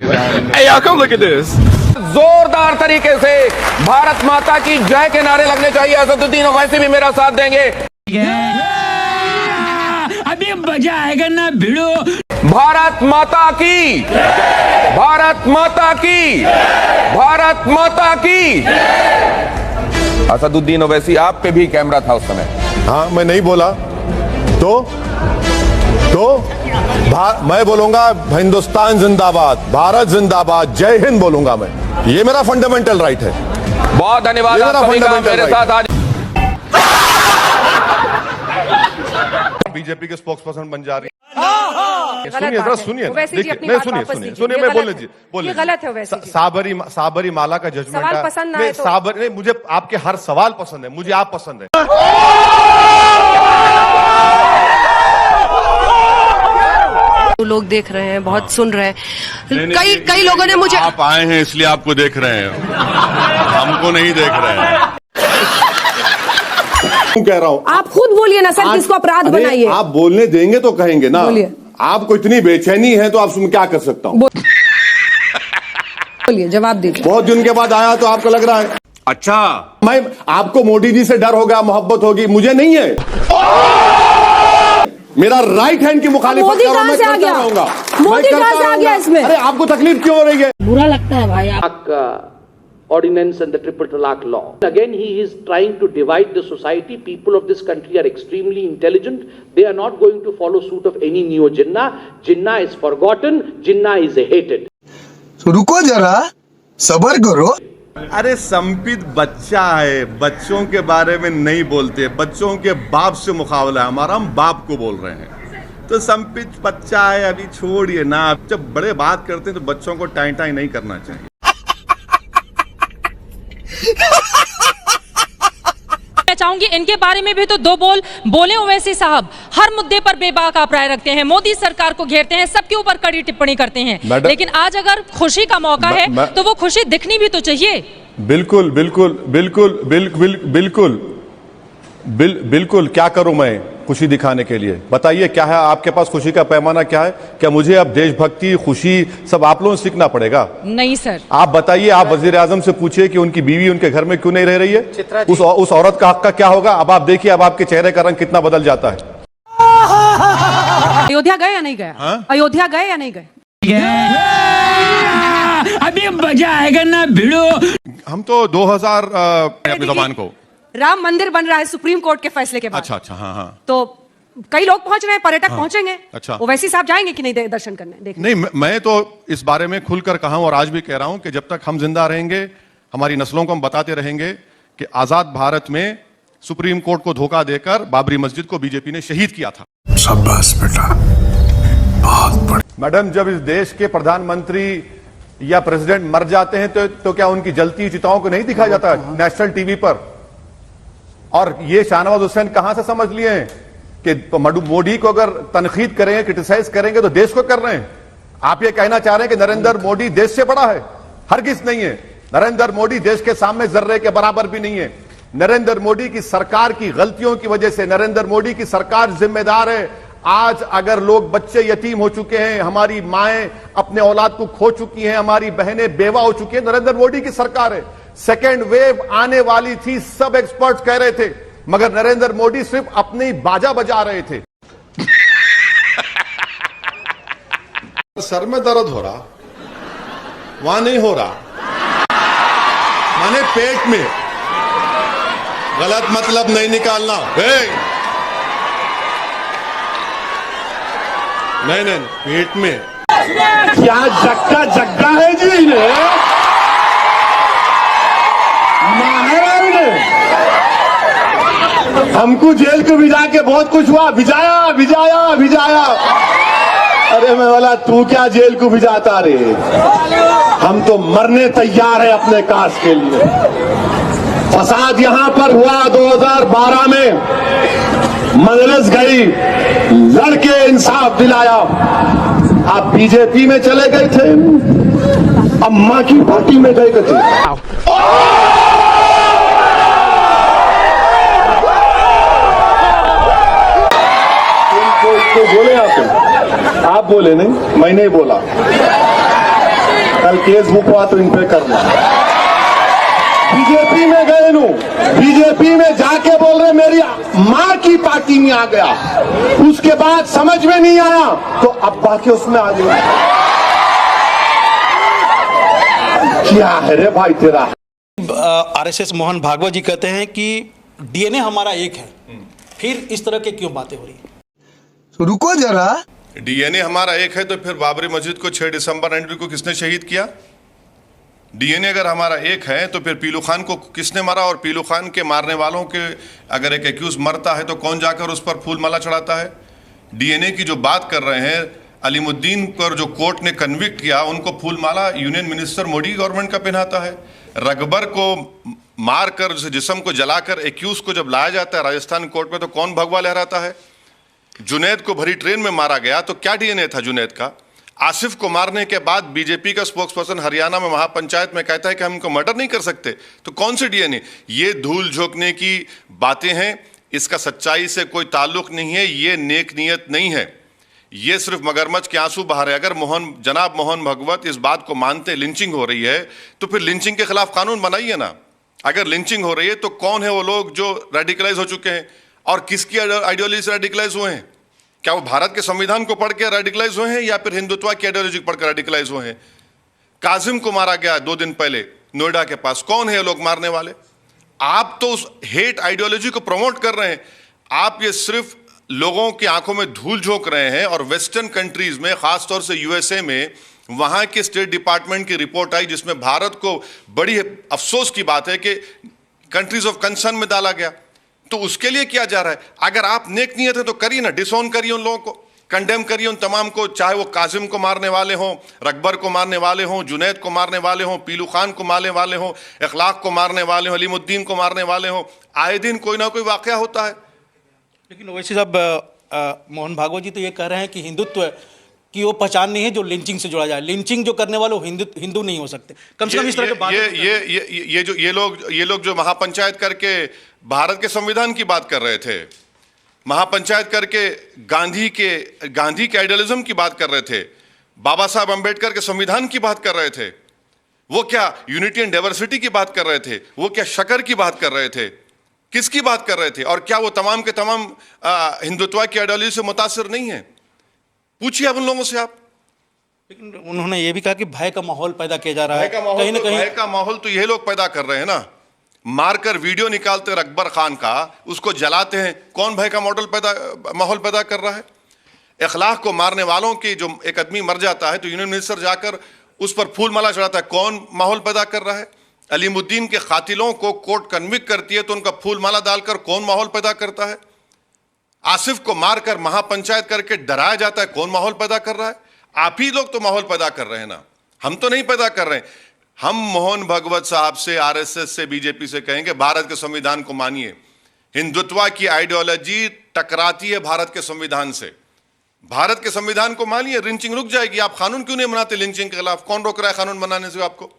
Hey, y'all, come look at this. जोरदार तरीके से भारत माता की जय के नारे लगने चाहिए। असदुद्दीन ओवैसी भी मेरा साथ देंगे। अभी मजा आएगा ना भिड़ो। भारत माता की, भारत माता की, भारत माता की। असदुद्दीन ओवैसी, आप पे भी कैमरा था उस समय। हाँ, मैं नहीं बोला तो मैं बोलूंगा हिंदुस्तान जिंदाबाद, भारत जिंदाबाद, जय हिंद बोलूंगा मैं। ये मेरा फंडामेंटल राइट है। बहुत धन्यवाद आप सभी का मेरे साथ आज। बीजेपी के स्पोक्स पर्सन बन जा रही है। सुनिए जरा, सुनिए नहीं, सुनिए मैं बोले गलत है वैसे। साबरी माला का जजमेंट सवाल पसंद ना आए तो नहीं, मुझे आपके हर सवाल पसंद है, मुझे आप पसंद है। लोग देख रहे हैं, बहुत सुन रहे हैं। कई लोगों ने मुझे, आप आए हैं इसलिए आपको देख रहे हैं, हमको नहीं देख रहे हैं। कह रहा हूँ, आप खुद बोलिए ना सर, किसको अपराध बनाइए। आप बोलने देंगे तो कहेंगे ना। बोलिए। आपको इतनी बेचैनी है तो आप क्या कर सकता हूँ। बोलिए, जवाब दीजिए। बहुत दिन के बाद आया तो आपको लग रहा है अच्छा, मैं आपको मोदी जी से डर होगा, मोहब्बत होगी, मुझे नहीं है। मेरा राइट हैंड की मुखालिफत मोदी करो, कहां मैं से आ करता गया? रहूंगा। मोदी कहां से आ गया इसमें? अरे आपको तकलीफ क्यों हो रही है? बुरा लगता है भाई। Ordinance and the triple talaq law. Again, he is trying to divide the society. People of this country are extremely intelligent. They are not going to follow suit of any neo Jinnah. Jinnah is forgotten. Jinnah is hated. रुको जरा, सबर करो। अरे संपित बच्चा है, बच्चों के बारे में नहीं बोलते, बच्चों के बाप से मुकाबला है हमारा, हम बाप को बोल रहे हैं। तो संपित बच्चा है, अभी छोड़िए ना। जब बड़े बात करते हैं तो बच्चों को टाई टाई नहीं करना चाहिए। मैं चाहूंगी इनके बारे में भी तो दो बोल बोले। ओवैसी साहब हर मुद्दे पर बेबाक राय रखते हैं, मोदी सरकार को घेरते हैं, सबके ऊपर कड़ी टिप्पणी करते हैं। लेकिन आज अगर खुशी का मौका है तो वो खुशी दिखनी भी तो चाहिए। बिल्कुल बिल्कुल बिल्कुल बिल्कुल बिल्कुल क्या करूं मैं खुशी दिखाने के लिए? बताइए क्या है आपके पास खुशी का पैमाना क्या है? क्या मुझे अब देशभक्ति, खुशी सब आप लोगों से सीखना पड़ेगा? नहीं सर। आप बताइए, आप वजीर आजम से पूछिए कि उनकी बीवी उनके घर में क्यों नहीं रह रही है? उस औरत का हक का क्या होगा? अब आप देखिए, अब आपके चेहरे का रंग कितना बदल जाता है। अयोध्या गए या नहीं गए? अयोध्या गए या नहीं गए? अभी मजा आएगा ना भिड़ो। हम तो 2000 अपनी जबान को राम मंदिर बन रहा है सुप्रीम कोर्ट के फैसले के बाद। अच्छा हाँ। तो कई लोग पहुंच रहे हैं, पर्यटक पहुंचेंगे। अच्छा। ओवैसी साहब जाएंगे कि नहीं दर्शन करने, देखने? नहीं, मैं तो इस बारे में खुलकर कहा हूं और आज भी कह रहा हूं कि जब तक हम जिंदा रहेंगे, हमारी नस्लों को हम बताते रहेंगे कि आजाद भारत में सुप्रीम कोर्ट को धोखा देकर बाबरी मस्जिद को बीजेपी ने शहीद किया था। शाबाश बेटा, बहुत बढ़िया। मैडम, जब इस देश के प्रधानमंत्री या प्रेसिडेंट मर जाते हैं तो क्या उनकी जलती चिताओं को नहीं दिखाया जाता नेशनल टीवी पर? और ये शाहनवाज हुसैन कहां से समझ लिए हैं कि मोदी को अगर तनकीद करेंगे, क्रिटिसाइज करेंगे तो देश को कर रहे हैं? आप ये कहना चाह रहे हैं कि नरेंद्र मोदी देश से बड़ा है? हरगिज नहीं है। नरेंद्र मोदी देश के सामने जर्रे के बराबर भी नहीं है। नरेंद्र मोदी की सरकार की गलतियों की वजह से नरेंद्र मोदी की सरकार जिम्मेदार है। आज अगर लोग, बच्चे यतीम हो चुके हैं, हमारी माएं अपने औलाद को खो चुकी हैं, हमारी बहनें बेवा हो चुकी हैं, नरेंद्र मोदी की सरकार है। सेकेंड वेव आने वाली थी, सब एक्सपर्ट्स कह रहे थे, मगर नरेंद्र मोदी सिर्फ अपनी बाजा बजा रहे थे। सर में दर्द हो रहा, वहां नहीं हो रहा, माने पेट में। गलत मतलब नहीं निकालना। नहीं, पेट में। क्या जग्गा है जी ने? हमको जेल को भिजा के बहुत कुछ हुआ, भिजाया। अरे मैं बोला, तू क्या जेल को भिजाता रे? हम तो मरने तैयार है अपने काज के लिए। फसाद यहां पर हुआ 2012 में, मजलिस गई, लड़के इंसाफ दिलाया। आप बीजेपी में चले गए थे, अम्मा की पार्टी में गए थे। बोले आप बोले नहीं, मैं नहीं बोला। कल केस बुक हुआ तो इन पे करना। बीजेपी में गए नू, बीजेपी में जाके बोल रहे मेरी मां की पार्टी में आ गया, उसके बाद समझ में नहीं आया तो अब बाकी उसमें आ गया। क्या है रे भाई तेरा? आरएसएस मोहन भागवत जी कहते हैं कि डीएनए हमारा एक है, फिर इस तरह के क्यों बातें हो रही है? रुको जरा, डीएनए हमारा एक है तो फिर बाबरी मस्जिद को 6 दिसंबर 92 को किसने शहीद किया? डीएनए अगर हमारा एक है तो फिर पीलू खान को किसने मारा? और पीलू खान के मारने वालों के अगर एक एक्यूज मरता है तो कौन जाकर उस पर फूल माला चढ़ाता है? डीएनए की जो बात कर रहे हैं, अलीमुद्दीन पर जो कोर्ट ने कन्विक्ट किया उनको फूल माला यूनियन मिनिस्टर मोदी गवर्नमेंट का पहनाता है। रगबर को मार कर जिस्म को जलाकर एक्यूज को जब लाया जाता है राजस्थान कोर्ट में तो कौन भगवा लहराता है? जुनैद को भरी ट्रेन में मारा गया तो क्या डीएनए था जुनैद का? आसिफ को मारने के बाद बीजेपी का स्पोक्सपर्सन हरियाणा में महापंचायत में कहता है कि हम इनको मर्डर नहीं कर सकते, तो कौन से डीएनए? ये धूल झोंकने की बातें हैं, इसका सच्चाई से कोई ताल्लुक नहीं है, ये नेक नियत नहीं है, ये सिर्फ मगरमच्छ के आंसू बहा रहे। अगर जनाब मोहन भागवत इस बात को मानते लिंचिंग हो रही है तो फिर लिंचिंग के खिलाफ कानून बनाइए ना। अगर लिंचिंग हो रही है तो कौन है वो लोग जो रेडिकलाइज हो चुके हैं और किसकी आइडियोलॉजी से रेडिकलाइज हुए हैं? क्या वो भारत के संविधान को पढ़ के रेडिकलाइज हुए हैं या फिर हिंदुत्व की आइडियोलॉजी पढ़कर रेडिकलाइज हुए हैं? काजिम को मारा गया 2 दिन पहले नोएडा के पास, कौन है ये लोग मारने वाले? आप तो उस हेट आइडियोलॉजी को प्रमोट कर रहे हैं। आप ये सिर्फ लोगों की आंखों में धूल झोंक रहे हैं। और वेस्टर्न कंट्रीज में, खासतौर से यूएसए में, वहां के स्टेट डिपार्टमेंट की रिपोर्ट आई जिसमें भारत को बड़ी अफसोस की बात है कि कंट्रीज ऑफ कंसर्न में डाला गया। तो उसके लिए किया जा रहा है। अगर आप नेक नियत है तो करिए ना, डिसोन करिए उन लोगों को, कंडेम करिए उन तमाम को, चाहे वो काजिम को मारने वाले हों, रकबर को मारने वाले हों, जुनैद को मारने वाले हों, पीलू खान को मारने वाले हों, इखलाक को मारने वाले हों, अलीमुद्दीन को मारने वाले हों। आए दिन कोई ना कोई वाकया होता है। लेकिन वैसे साहब मोहन भागवत जी तो ये कह रहे हैं कि हिंदुत्व की वो पहचान नहीं है जो लिंचिंग से जोड़ा जाए। लिंचिंग जो करने वाले वो हिंदू नहीं हो सकते। कम से कम इस तरह के बात ये लोग जो महापंचायत करके भारत के संविधान की बात कर रहे थे, महापंचायत करके गांधी के आइडियलिज्म की बात कर रहे थे, बाबा साहब अंबेडकर के संविधान की बात कर रहे थे, वो क्या यूनिटी एंड डाइवर्सिटी की बात कर रहे थे, वो क्या शक्कर की बात कर रहे थे, किसकी बात कर रहे थे? और क्या वो तमाम के तमाम हिंदुत्व की आइडियोलॉजी से मुतासिर नहीं है? पूछिए अब उन लोगों से आप। लेकिन उन्होंने ये भी कहा कि भय का माहौल पैदा किया जा रहा है कहीं ना कहीं। भय का माहौल तो यही लोग पैदा कर रहे हैं ना। मारकर वीडियो निकालते अकबर खान का, उसको जलाते हैं, कौन भय का माहौल पैदा कर रहा है? इखलाक को मारने वालों की जो एक आदमी मर जाता है तो यूनियन मिनिस्टर जाकर उस पर फूल माला चढ़ाता है, कौन माहौल पैदा कर रहा है? अलीमुद्दीन के कातिलों को कोर्ट कन्विक्ट करती है तो उनका फूल माला डालकर कौन माहौल पैदा करता है? आसिफ को मारकर महापंचायत करके डराया जाता है, कौन माहौल पैदा कर रहा है? आप ही लोग तो माहौल पैदा कर रहे हैं ना, हम तो नहीं पैदा कर रहे हैं। हम मोहन भागवत साहब से, आरएसएस से, बीजेपी से कहेंगे भारत के संविधान को मानिए। हिंदुत्व की आइडियोलॉजी टकराती है भारत के संविधान से। भारत के संविधान को मानिए, लिंचिंग रुक जाएगी। आप कानून क्यों नहीं बनाते लिंचिंग के खिलाफ? कौन रोक रहा है कानून बनाने से आपको?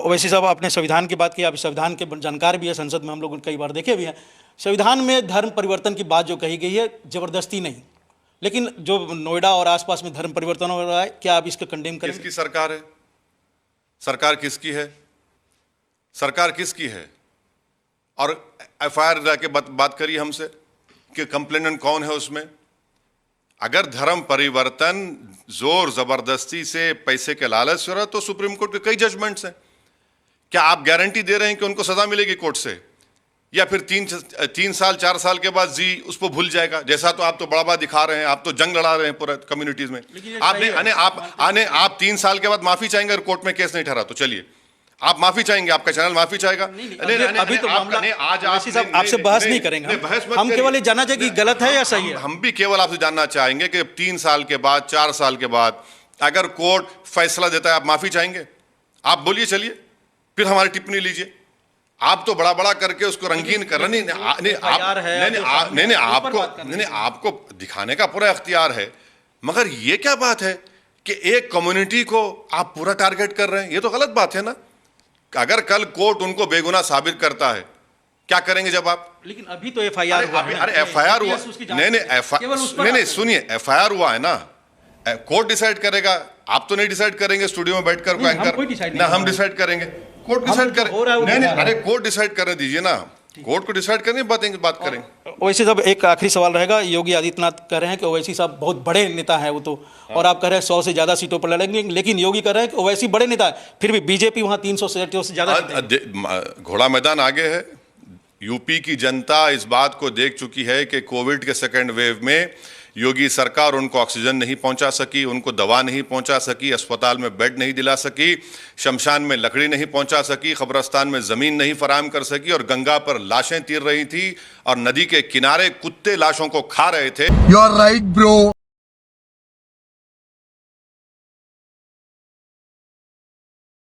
वैसे साहब आपने संविधान की बात की, आप संविधान के जानकार भी है, संसद में हम लोग कई बार देखे भी हैं। संविधान में धर्म परिवर्तन की बात जो कही गई है जबरदस्ती नहीं, लेकिन जो नोएडा और आसपास में धर्म परिवर्तन हो रहा है, क्या आप इसको कंडेम करें? किसकी सरकार है? सरकार किसकी है? सरकार किसकी है? और एफआईआर जाके बात करिए हमसे कि कंप्लेनेंट कौन है उसमें। अगर धर्म परिवर्तन जोर जबरदस्ती से पैसे के लालच से हो रहा तो सुप्रीम कोर्ट के कई जजमेंट्स हैं। क्या आप गारंटी दे रहे हैं कि उनको सजा मिलेगी कोर्ट से, या फिर 3 साल 4 साल के बाद जी उसको भूल जाएगा? जैसा तो आप तो बड़ा दिखा रहे हैं, आप तो जंग लड़ा रहे हैं पूरे कम्युनिटीज में। आप 3 साल के बाद माफी चाहेंगे अगर कोर्ट में केस नहीं ठहरा तो चलिए आप माफी चाहेंगे, आपका चैनल माफी चाहेगा? अभी तो आज आपसे बहस नहीं करेंगे, हम केवल ये जानना चाहिए कि गलत है या सही है। हम भी केवल आपसे जानना चाहेंगे कि 3 साल के बाद 4 साल के बाद अगर कोर्ट फैसला देता है आप माफी चाहेंगे? आप बोलिए, चलिए फिर हमारी टिप्पणी लीजिए। आप तो बड़ा करके उसको रंगीन कर रहे नहीं, आपको दिखाने का पूरा इख्तियार है, मगर ये क्या बात है कि एक कम्युनिटी को आप पूरा टारगेट कर रहे हैं? ये तो गलत बात है ना। अगर कल कोर्ट उनको बेगुनाह साबित करता है, क्या करेंगे जब आप? लेकिन अभी तो एफआईआर हुआ है। अरे एफआईआर हुआ नहीं, सुनिए, एफआईआर हुआ है ना, कोर्ट डिसाइड करेगा आप तो नहीं डिसाइड करेंगे स्टूडियो में बैठकर नहीं, हम एंकर कोई decide नहीं ना, हम करेंगे। डिसाइड करेंगे, कोर्ट डिसाइड जो हो रहा है वो करें। नहीं हो रहा है। अरे कोर्ट डिसाइड करने दीजिए ना, कोर्ट को डिसाइड करने बात करेंगे। ओवैसी साहब एक आखिरी सवाल रहेगा। योगी आदित्यनाथ कह रहे हैं कि ओवैसी साहब बहुत बड़े नेता हैं वो तो, और आप कह रहे हैं 100 से ज्यादा सीटों पर लड़ेंगे, लेकिन योगी कह रहे हैं कि ओवैसी बड़े नेता है, फिर भी बीजेपी वहां 300 सीटों से ज्यादा घोड़ा मैदान आगे है। यूपी की जनता इस बात को देख चुकी है कि कोविड के सेकेंड वेव में योगी सरकार उनको ऑक्सीजन नहीं पहुंचा सकी, उनको दवा नहीं पहुंचा सकी, अस्पताल में बेड नहीं दिला सकी, शमशान में लकड़ी नहीं पहुंचा सकी, कब्रिस्तान में जमीन नहीं फराहम कर सकी, और गंगा पर लाशें तीर रही थी और नदी के किनारे कुत्ते लाशों को खा रहे थे। You are right bro.